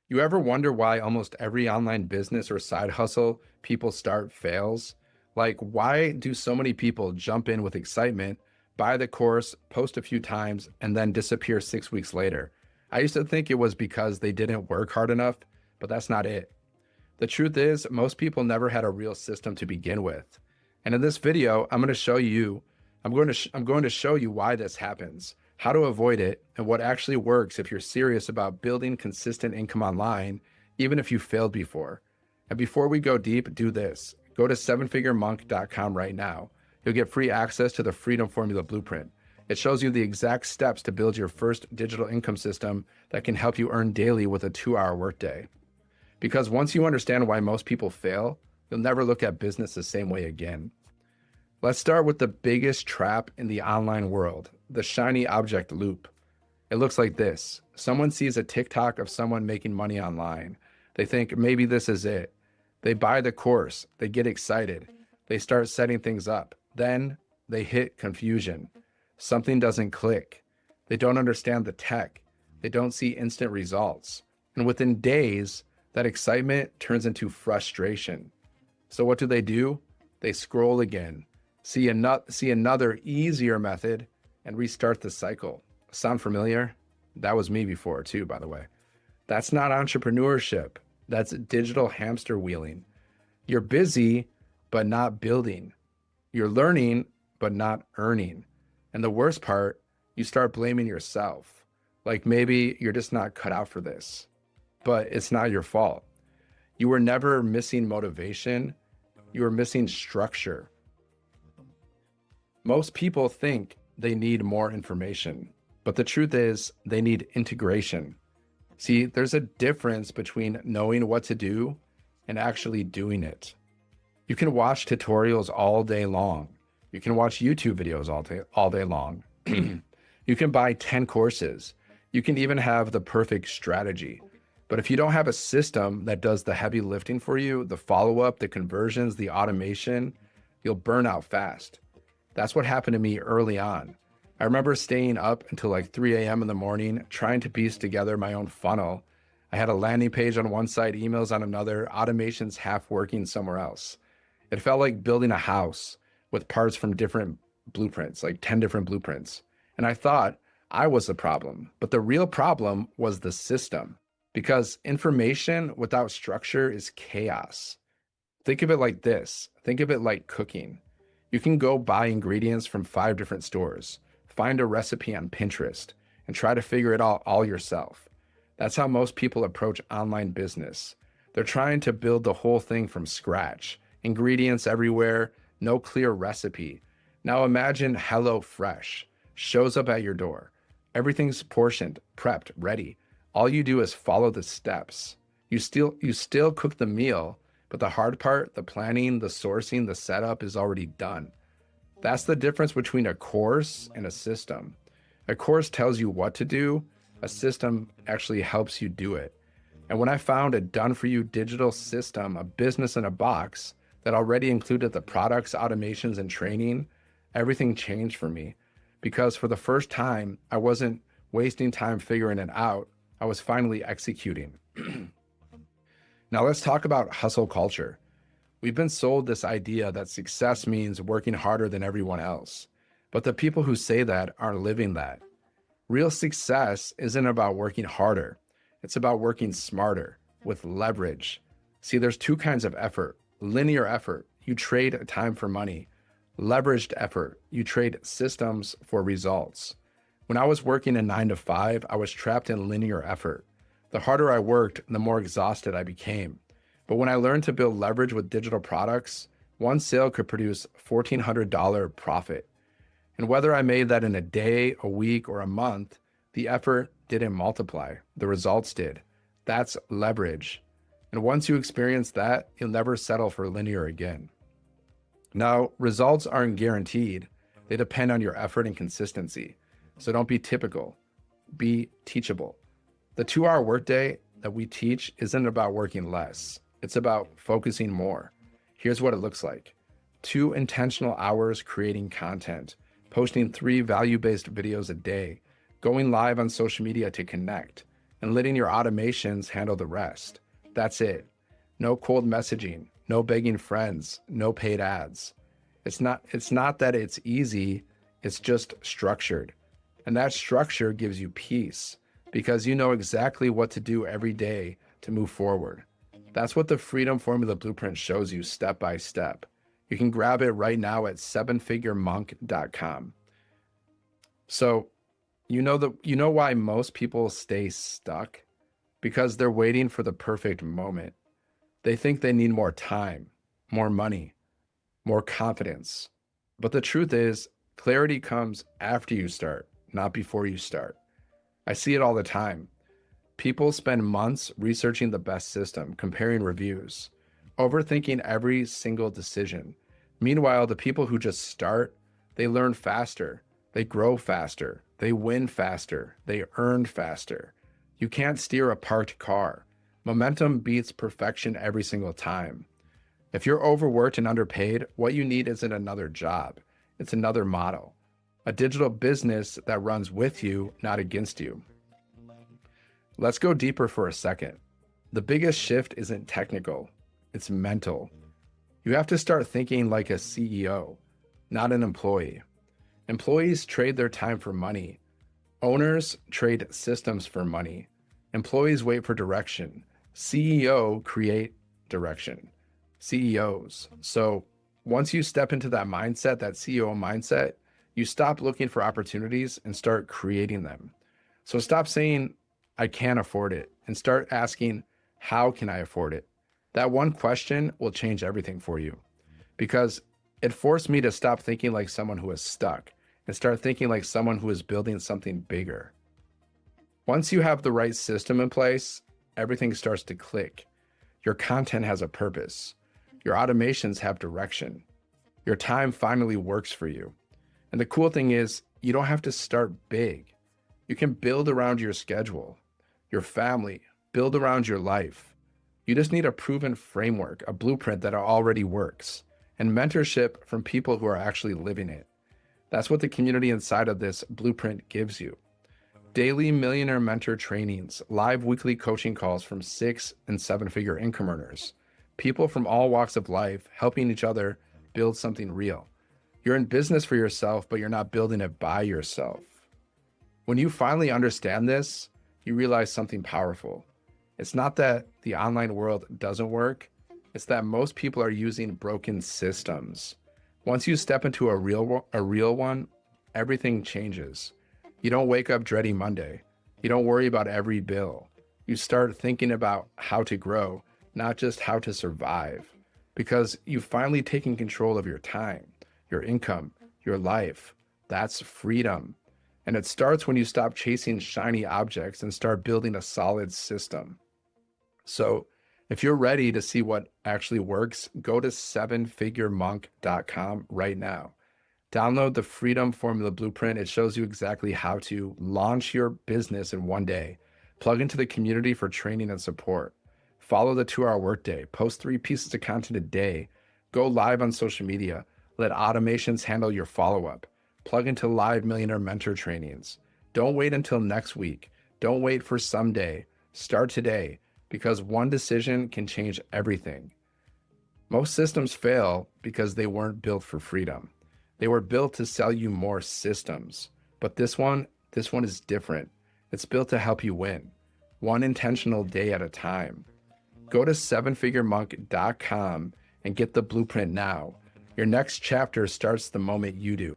You ever wonder why almost every online business or side hustle people start fails? Like, why do so many people jump in with excitement, buy the course, post a few times, and then disappear 6 weeks later? I used to think it was because they didn't work hard enough, but that's not it. The truth is, most people never had a real system to begin with. And in this video, I'm going to show you why this happens, how to avoid it, and what actually works if you're serious about building consistent income online, even if you failed before. And before we go deep, do this. Go to sevenfiguremonk.com right now. You'll get free access to the Freedom Formula Blueprint. It shows you the exact steps to build your first digital income system that can help you earn daily with a 2-hour workday. Because once you understand why most people fail, you'll never look at business the same way again. Let's start with the biggest trap in the online world, the shiny object loop. It looks like this. Someone sees a TikTok of someone making money online. They think maybe this is it. They buy the course, they get excited, they start setting things up. Then they hit confusion. Something doesn't click. They don't understand the tech. They don't see instant results. And within days, that excitement turns into frustration. So what do? They scroll again, see another easier method, and restart the cycle. Sound familiar? That was me before too, by the way. That's not entrepreneurship. That's digital hamster wheeling. You're busy, but not building. You're learning, but not earning. And the worst part, you start blaming yourself. Like maybe you're just not cut out for this. But it's not your fault. You were never missing motivation. You were missing structure. Most people think they need more information, but the truth is they need integration. See, there's a difference between knowing what to do and actually doing it. You can watch tutorials all day long. You can watch YouTube videos all day long. You can buy 10 courses. You can even have the perfect strategy. But if you don't have a system that does the heavy lifting for you, the follow-up, the conversions, the automation, you'll burn out fast. That's what happened to me early on. I remember staying up until like 3 a.m. in the morning, trying to piece together my own funnel. I had a landing page on one side, emails on another, automations half working somewhere else. It felt like building a house with parts from different blueprints, like 10 different blueprints. And I thought I was the problem, but the real problem was the system. Because information without structure is chaos. Think of it like this. Think of it like cooking. You can go buy ingredients from 5 different stores, find a recipe on Pinterest, and try to figure it out all yourself. That's how most people approach online business. They're trying to build the whole thing from scratch. Ingredients everywhere, no clear recipe. Now imagine HelloFresh shows up at your door. Everything's portioned, prepped, ready. All you do is follow the steps. You still cook the meal, but the hard part, the planning, the sourcing, the setup is already done. That's the difference between a course and a system. A course tells you what to do, a system actually helps you do it. And when I found a done-for-you digital system, a business in a box that already included the products, automations, and training, everything changed for me. Because for the first time, I wasn't wasting time figuring it out. I was finally executing. Now let's talk about hustle culture. We've been sold this idea that success means working harder than everyone else. But the people who say that aren't living that. Real success isn't about working harder. It's about working smarter, with leverage. See, there's 2 kinds of effort. Linear effort, you trade time for money. Leveraged effort, you trade systems for results. When I was working a 9 to 5, I was trapped in linear effort. The harder I worked, the more exhausted I became. But when I learned to build leverage with digital products, one sale could produce $1,400 profit. And whether I made that in a day, a week, or a month, the effort didn't multiply. The results did. That's leverage. And once you experience that, you'll never settle for linear again. Now, results aren't guaranteed. They depend on your effort and consistency. So don't be typical, be teachable. The 2-hour workday that we teach isn't about working less. It's about focusing more. Here's what it looks like. 2 intentional hours creating content, posting 3 value-based videos a day, going live on social media to connect, and letting your automations handle the rest. That's it. No cold messaging, no begging friends, no paid ads. It's not that it's easy, it's just structured. And that structure gives you peace because you know exactly what to do every day to move forward. That's what the Freedom Formula Blueprint shows you step by step. You can grab it right now at sevenfiguremonk.com. So, you know why most people stay stuck? Because they're waiting for the perfect moment. They think they need more time, more money, more confidence. But the truth is, clarity comes after you start, not before you start. I see it all the time. People spend months researching the best system, comparing reviews, overthinking every single decision. Meanwhile, the people who just start, they learn faster, they grow faster, they win faster, they earn faster. You can't steer a parked car. Momentum beats perfection every single time. If you're overworked and underpaid, what you need isn't another job. It's another model, a digital business that runs with you, not against you. Let's go deeper for a second. The biggest shift isn't technical, it's mental. You have to start thinking like a CEO, not an employee. Employees trade their time for money. Owners trade systems for money. Employees wait for direction. CEO create direction. CEOs. So once you step into that mindset, that CEO mindset, you stop looking for opportunities and start creating them. So stop saying, I can't afford it, and start asking, how can I afford it? That one question will change everything for you because it forced me to stop thinking like someone who is stuck and start thinking like someone who is building something bigger. Once you have the right system in place, everything starts to click. Your content has a purpose. Your automations have direction. Your time finally works for you. And the cool thing is, you don't have to start big. You can build around your schedule, your family, build around your life. You just need a proven framework, a blueprint that already works, and mentorship from people who are actually living it. That's what the community inside of this blueprint gives you. Daily millionaire mentor trainings, live weekly coaching calls from 6 and 7-figure income earners, people from all walks of life helping each other build something real. You're in business for yourself, but you're not building it by yourself. When you finally understand this, you realize something powerful. It's not that the online world doesn't work, it's that most people are using broken systems. Once you step into a real one, everything changes. You don't wake up dreading Monday. You don't worry about every bill. You start thinking about how to grow, not just how to survive, because you've finally taken control of your time, your income, your life. That's freedom. And it starts when you stop chasing shiny objects and start building a solid system. So if you're ready to see what actually works, go to sevenfiguremonk.com right now. Download the Freedom Formula Blueprint. It shows you exactly how to launch your business in one day. Plug into the community for training and support. Follow the 2-hour workday. Post 3 pieces of content a day. Go live on social media. Let automations handle your follow-up. Plug into live millionaire mentor trainings. Don't wait until next week. Don't wait for someday. Start today because one decision can change everything. Most systems fail because they weren't built for freedom. They were built to sell you more systems. But this one is different. It's built to help you win, one intentional day at a time. Go to sevenfiguremonk.com and get the blueprint now. Your next chapter starts the moment you do.